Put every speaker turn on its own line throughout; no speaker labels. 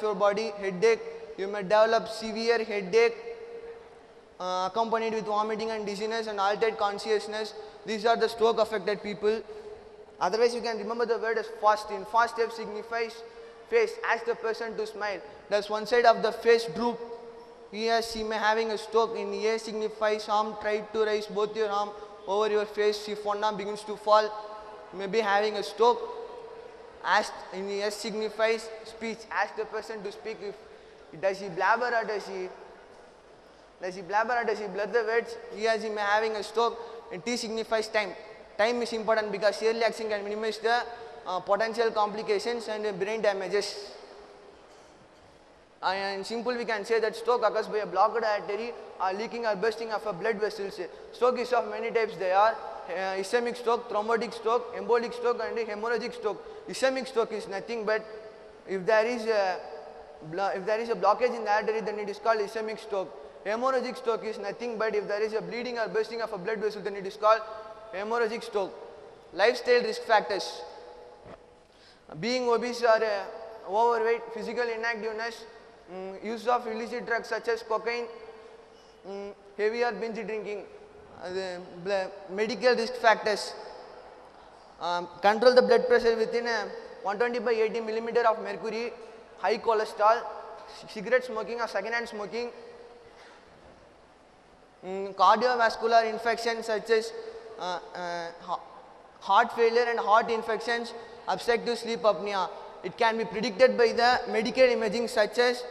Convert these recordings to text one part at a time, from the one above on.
your body, headache, you may develop severe headache accompanied with vomiting and dizziness and altered consciousness. These are the stroke affected people. Otherwise, you can remember the word as fast. In fast step signifies face, ask the person to smile. Does one side of the face droop? He or she may having a stroke. In A signifies arm, try to raise both your arm over your face. If one arm begins to fall, you may be having a stroke. Ask in S signifies speech, ask the person to speak. If does he blabber or does he blur the words? He or she may having a stroke. And T signifies time. Time is important because early action can minimize the potential complications and brain damages. And simple, we can say that stroke occurs by a blocked artery or leaking or bursting of a blood vessels. Stroke is of many types. They are ischemic stroke, thrombotic stroke, embolic stroke and hemorrhagic stroke. Ischemic stroke is nothing but if there is a blockage in the artery, then it is called ischemic stroke. Hemorrhagic stroke is nothing but if there is a bleeding or bursting of a blood vessel, then it is called hemorrhagic stroke. Lifestyle risk factors: being obese or overweight, physical inactiveness, use of illicit drugs such as cocaine, heavy or binge drinking. Medical risk factors: control the blood pressure within 120 by 80 millimeter of mercury, high cholesterol, cigarette smoking or second-hand smoking, cardiovascular infections such as heart failure and heart infections, obstructive sleep apnea. It can be predicted by the medical imaging such as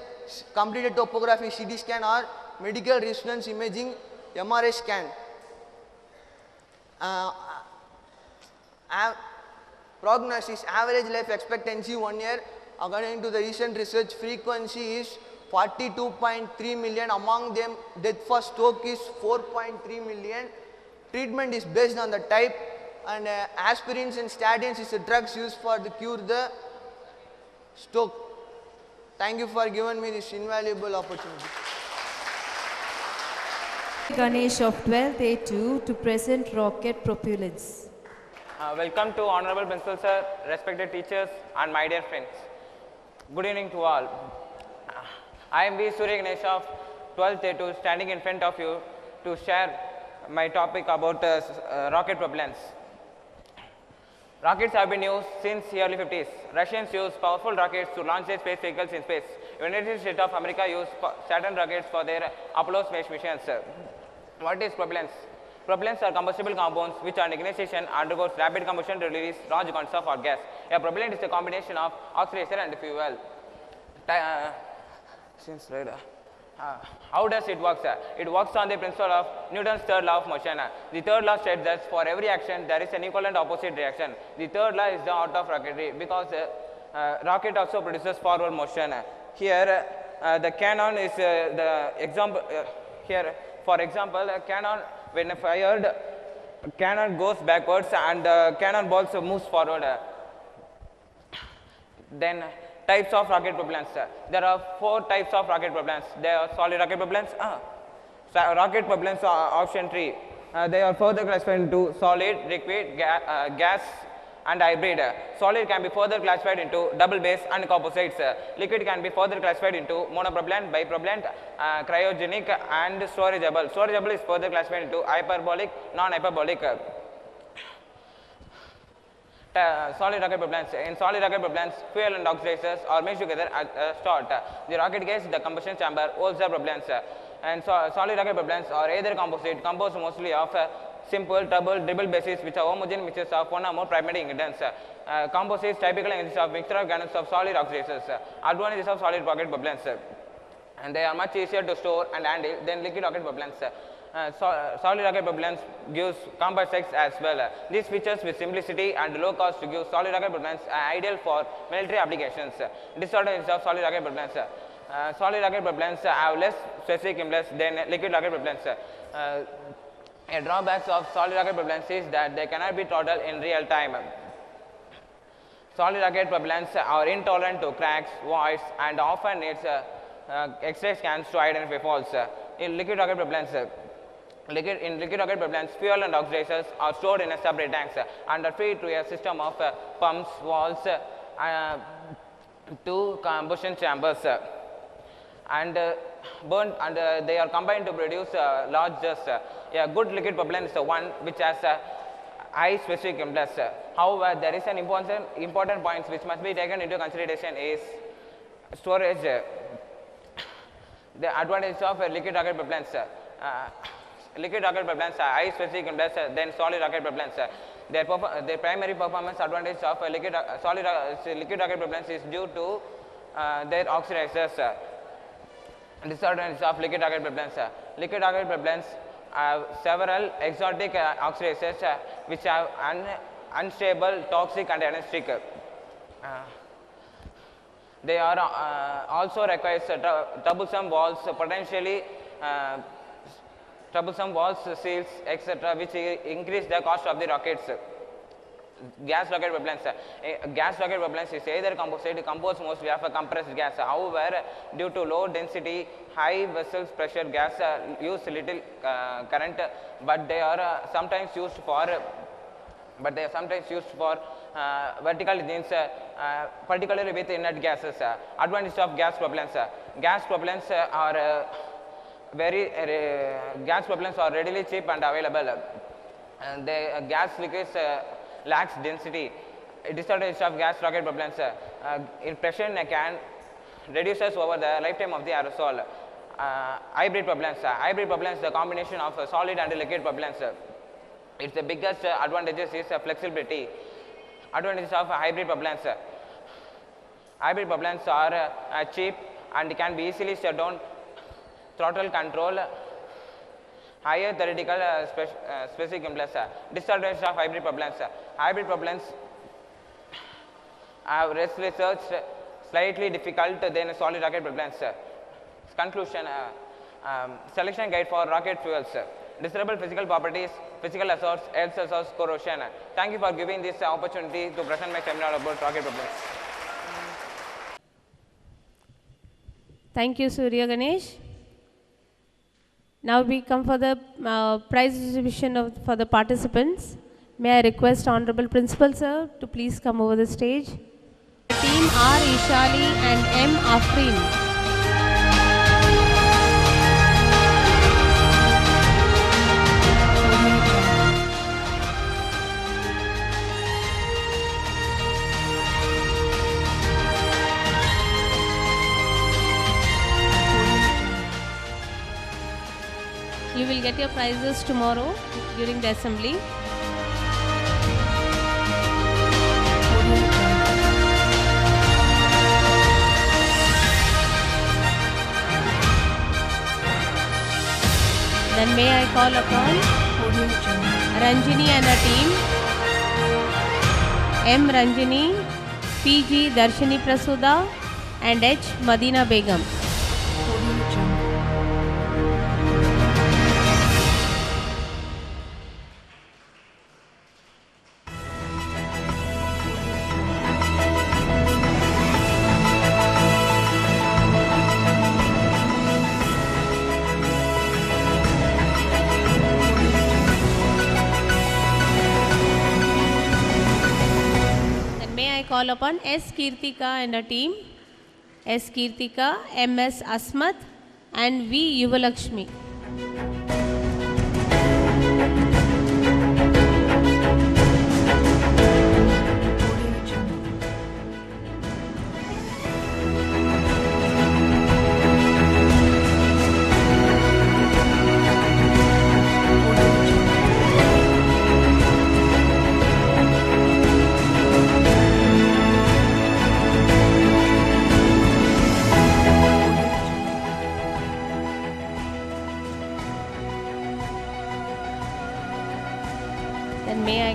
completed topography CT scan or medical resonance imaging MRI scan. Prognosis: average life expectancy 1 year. According to the recent research, frequency is 42.3 million. Among them, death for stroke is 4.3 million. Treatment is based on the type, and aspirins and statins is the drugs used for the cure the stroke. Thank you for giving me this invaluable opportunity.
Ganesh of 12th A2 to present rocket propellants.
Welcome to Honorable Principal Sir, respected teachers and my dear friends. Good evening to all. I am V. Surya Ganesh of 12th A2 standing in front of you to share my topic about rocket propellants. Rockets have been used since the early 50s. Russians used powerful rockets to launch their space vehicles in space. United States of America used Saturn rockets for their Apollo space missions. What is propellants? Propellants are combustible compounds which on ignition undergoes rapid combustion to release large quantities of hot gas. A propellant is a combination of oxidizer and fuel. How does it work? It works on the principle of Newton's third law of motion. The third law states that for every action there is an equal and opposite reaction. The third law is the art of rocketry because rocket also produces forward motion. Here the cannon is the example. Here for example, a cannon when fired, cannon goes backwards and the cannonballs moves forward. Then types of rocket propellants. There are 4 types of rocket propellants. There are solid rocket propellants. Rocket propellants are option 3. They are further classified into solid, liquid, gas and hybrid. Solid can be further classified into double base and composites. Liquid can be further classified into monopropellant, bipropellant, cryogenic and storageable. Storageable is further classified into hyperbolic, non-hyperbolic. Solid rocket propellants. In solid rocket propellants, fuel and oxidizers are mixed together at the start. The rocket gauge, the combustion chamber, holds the propellants. And solid rocket propellants are either composite, composed mostly of simple, double, triple bases which are homogeneous mixtures of one or more primary ingredients. Composites typically consist of mixture of granules of solid oxidizers. Advantages of solid rocket propellants. And they are much easier to store and handle than liquid rocket propellants. Solid rocket propellants gives compact size as well. These features with simplicity and low cost to give solid rocket propellants are ideal for military applications. Disadvantages of solid rocket propellants. Solid rocket propellants have less specific impulse than liquid rocket propellants. A drawback of solid rocket propellants is that they cannot be throttled in real time. Solid rocket propellants are intolerant to cracks, voids and often needs X-ray scans to identify faults. In liquid rocket propellants, fuel and oxidizers are stored in a separate tanks and are fed through a system of pumps, valves, two combustion chambers and burnt, and they are combined to produce large dust. A good liquid propellant is the one which has high specific impedance. However, there is an important point which must be taken into consideration is storage. The advantage of liquid rocket propellants. Liquid rocket propellants are high specific impedance than solid rocket propellants. Their primary performance advantage of liquid rocket propellants is due to their oxidizers. Disadvantage of liquid rocket propellants. Liquid rocket propellants have several exotic oxidizers which have unstable, toxic and anesthetic. They are also requires troublesome valves, potentially troublesome valves, seals, etc., which increase the cost of the rockets. Gas rocket propellants. Gas rocket propellants is either composed mostly of a compressed gas. However, due to low density, high vessel pressure, gas use little current, but they are sometimes used for vertical engines, particularly with inert gases. Advantage of gas propellants. Gas propellants are gas propellants are readily cheap and available. The gas liquids lacks density. Disadvantage of gas rocket propellants. In pressure in a can reduces over the lifetime of the aerosol. Hybrid propellants. Hybrid propellants is a combination of solid and liquid propellants. Its the biggest advantages is flexibility. Advantages of hybrid propellants. Hybrid propellants are cheap and can be easily shut down. Throttle control, higher theoretical specific impedance. Disadvantage of hybrid propellants. Hybrid propellants are researched slightly difficult than solid rocket propellants. Conclusion, selection guide for rocket fuels. Desirable physical properties, physical assaults, health assaults, corrosion. Thank you for giving this opportunity to present my seminar about rocket propellants.
Thank you, Surya Ganesh. Now we come for the prize distribution for the participants. May I request Honorable Principal Sir to please come over the stage. Team R. Ishali and M. Afreen. You will get your prizes tomorrow during the assembly. Then may I call upon Ranjini and her team. M. Ranjini, P.G. Darshini Prasuda and H. Madina Begum. Call upon S. Kirtika and a team. S. Kirtika, M.S. Asmat and V. Yuvalakshmi.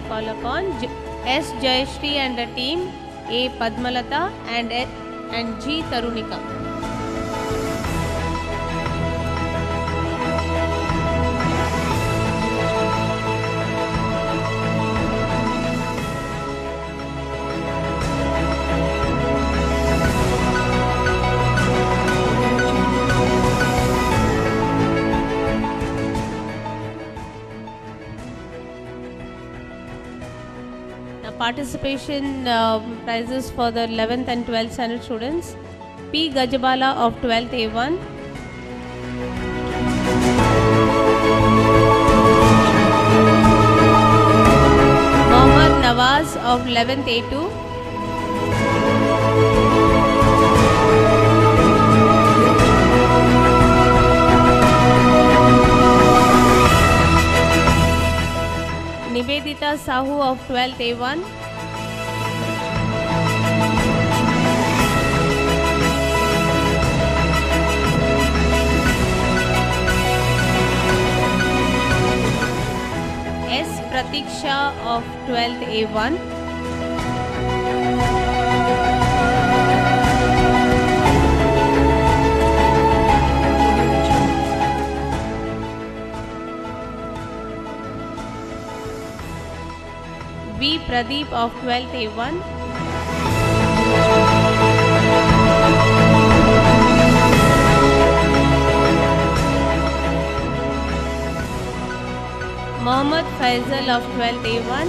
Call upon S. Jayashree and the team, A. Padmalata and G. Tarunika. participation prizes for the 11th and 12th standard students. P. Gajabala of 12th A1. Mohammad Nawaz of 11th A2. Nivedita Sahu of 12th A1. S. Pratiksha of 12th A1. V. Pradeep of 12th A1. Mohammad Faisal of 12th A1.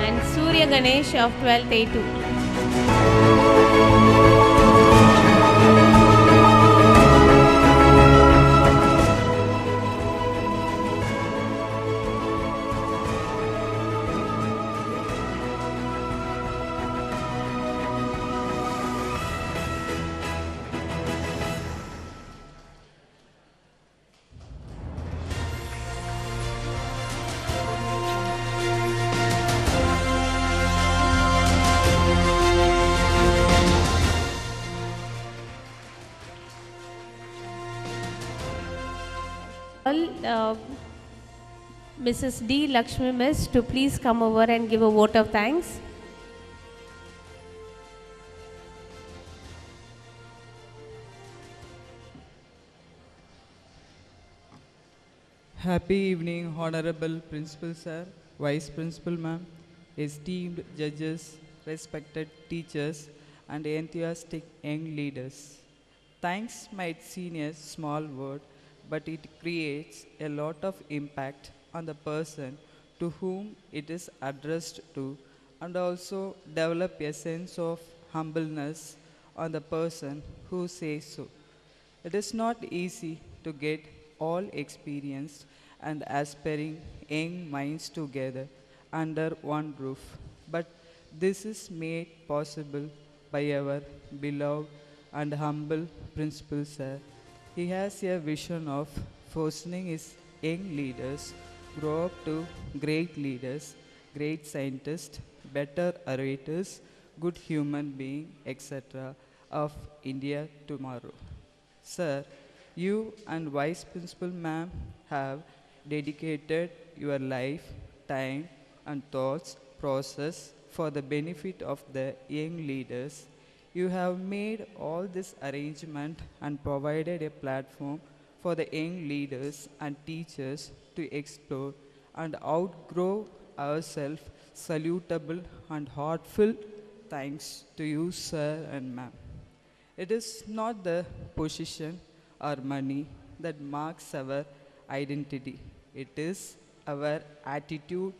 And Surya Ganesh of 12th A2. Mrs. D. Lakshmi Miss to please come over and give a vote of thanks.
Happy evening, Honorable Principal Sir, Vice Principal Ma'am, esteemed judges, respected teachers, and enthusiastic young leaders. Thanks might seem a small word, but it creates a lot of impact on the person to whom it is addressed to, and also develop a sense of humbleness on the person who says so. It is not easy to get all experienced and aspiring young minds together under one roof, but this is made possible by our beloved and humble Principal Sir. He has a vision of fostering his young leaders grow up to great leaders, great scientists, better orators, good human beings, etc. of India tomorrow. Sir, you and Vice Principal Ma'am have dedicated your life, time, and thoughts process for the benefit of the young leaders. You have made all this arrangement and provided a platform for the young leaders and teachers to explore and outgrow ourselves. Salutable and heartfelt thanks to you, sir and ma'am. It is not the position or money that marks our identity. It is our attitude,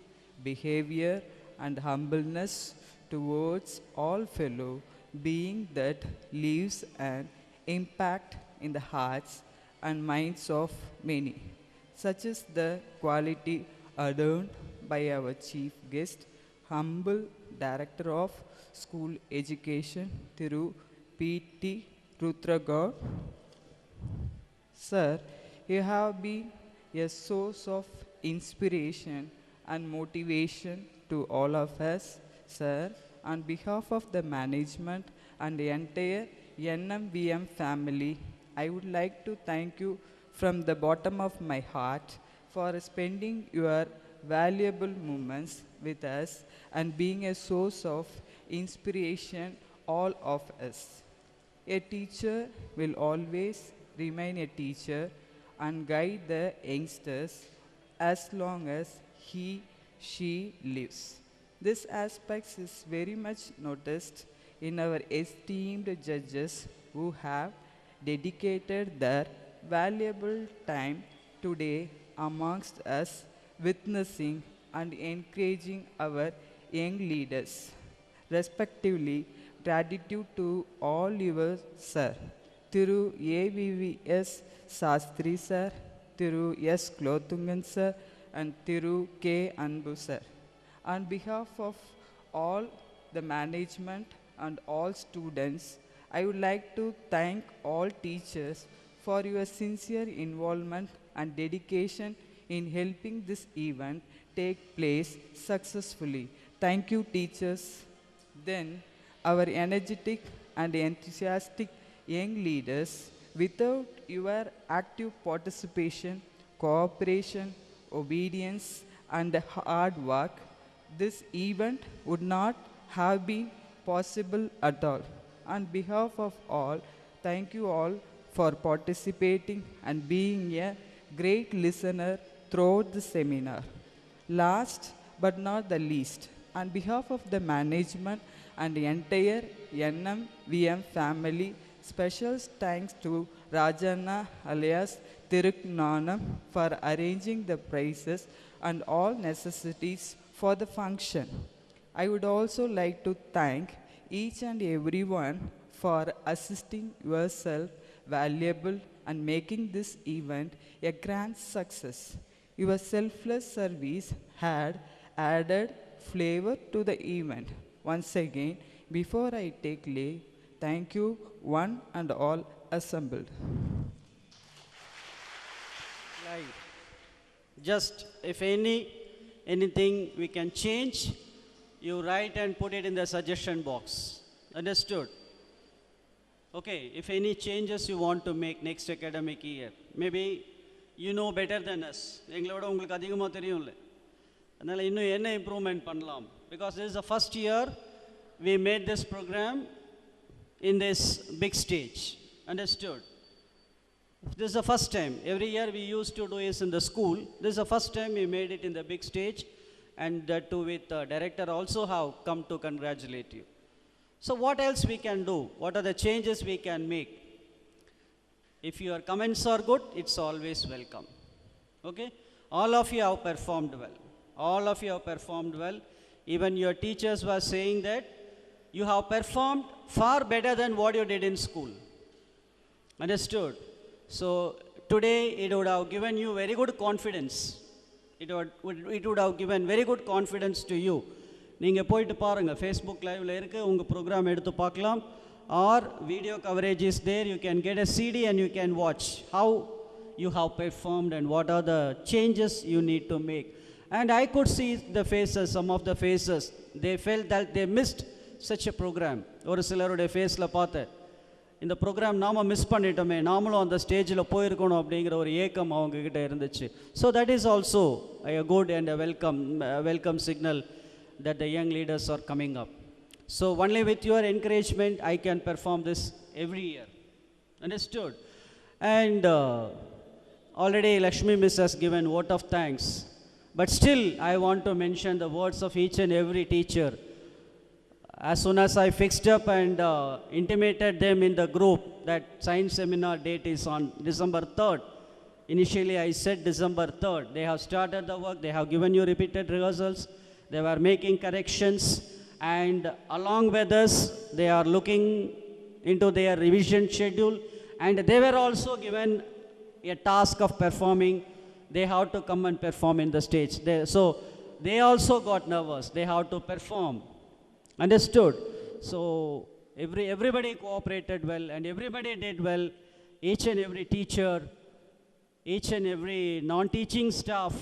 behavior, and humbleness towards all fellow being that leaves an impact in the hearts and minds of many. Such is the quality adorned by our chief guest, humble Director of School Education, THIRU P.T. RUDRA. Sir, you have been a source of inspiration and motivation to all of us. Sir, on behalf of the management and the entire NMVM family, I would like to thank you from the bottom of my heart for spending your valuable moments with us and being a source of inspiration all of us. A teacher will always remain a teacher and guide the youngsters as long as she lives. This aspect is very much noticed in our esteemed judges who have dedicated their valuable time today amongst us, witnessing and encouraging our young leaders. Respectively, gratitude to all your sir, THIRU A.V.V.S.SASTRY sir, THIRU S.KULOTHUNGAN sir, and THIRU K.ANBU sir. On behalf of all the management and all students, I would like to thank all teachers for your sincere involvement and dedication in helping this event take place successfully. Thank you, teachers. Then, our energetic and enthusiastic young leaders, without your active participation, cooperation, obedience, and hard work, this event would not have been possible at all. On behalf of all, thank you all for participating and being a great listener throughout the seminar. Last but not the least, on behalf of the management and the entire NMVM family, special thanks to Rajanna alias Tiruknanam for arranging the prizes and all necessities for the function. I would also like to thank each and everyone for assisting yourself valuable and making this event a grand success. Your selfless service had added flavor to the event. Once again, before I take leave, thank you one and all assembled.
Right. Just if anything we can change, you write and put it in the suggestion box. Understood? Okay, if any changes you want to make next academic year, maybe you know better than us. எங்களோட உங்களுக்கு அதிகமாக தெரியும்ல. அதனால் இன்னும் என்ன improvement பண்ணலாம்? Because this is the first year we made this program in this big stage. Understood? This is the first time. Every year we used to do this in the school. This is the first time we made it in the big stage, and that too with the director also have come to congratulate you. So what else we can do? What are the changes we can make? If your comments are good, it's always welcome. Okay? All of you have performed well. All of you have performed well. Even your teachers were saying that you have performed far better than what you did in school. Understood? So today it would have given you very good confidence. It would have given very good confidence to you. நீங்கள் போயிட்டு பாருங்கள், Facebook லைவில் இருக்குது, உங்கள் program எடுத்து பார்க்கலாம். Or video coverage is there, you can get a CD and you can watch how you have performed and what are the changes you need to make. And I could see the faces, some of the faces, they felt that they missed such a program. ஒரு சிலருடைய ஃபேஸில் பார்த்தேன், இந்த program நாம் miss பண்ணிட்டோமே, நாமளும் அந்த ஸ்டேஜில் போயிருக்கணும் அப்படிங்கிற ஒரு ஏக்கம் அவங்கக்கிட்ட இருந்துச்சு. So that is also a good and a welcome signal that the young leaders are coming up. So only with your encouragement I can perform this every year. Understood? And already Lakshmi Miss has given vote of thanks. But still I want to mention the words of each and every teacher. As soon as I fixed up and intimated them in the group that science seminar date is on December 3rd. Initially I said December 3rd. They have started the work, they have given you repeated rehearsals, they were making corrections, and along with us they are looking into their revision schedule, and they were also given a task of performing. They have to come and perform in the stage. So they also got nervous, they have to perform. Understood? So everybody cooperated well and everybody did well. Each and every teacher, each and every non-teaching staff,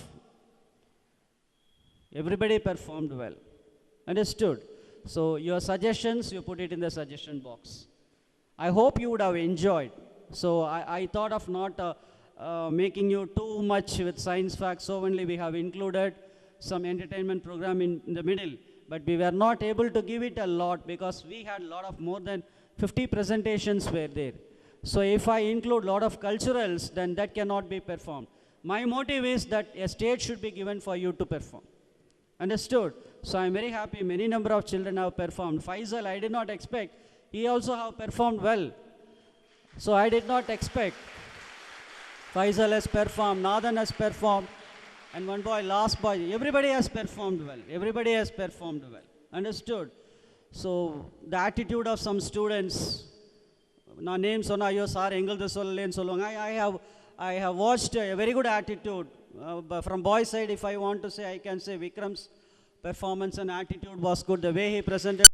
everybody performed well. Understood? So your suggestions, you put it in the suggestion box. I hope you would have enjoyed. So I thought of not making you too much with science facts, so only we have included some entertainment program in the middle. But we were not able to give it a lot because we had a lot of more than 50 presentations were there. So if I include a lot of culturals, then that cannot be performed. My motive is that a stage should be given for you to perform. Understood? So I'm very happy many number of children have performed. Faisal, I did not expect. He also have performed well. So I did not expect. Faisal has performed, Nathan has performed, and one boy, last boy, everybody has performed well. Everybody has performed well. Understood? So the attitude of some students, na name sonna ayyo sir engaldu sollalen sollunga. I have watched a very good attitude from boy side. If I want to say, I can say Vikram's performance and attitude was good. The way he presented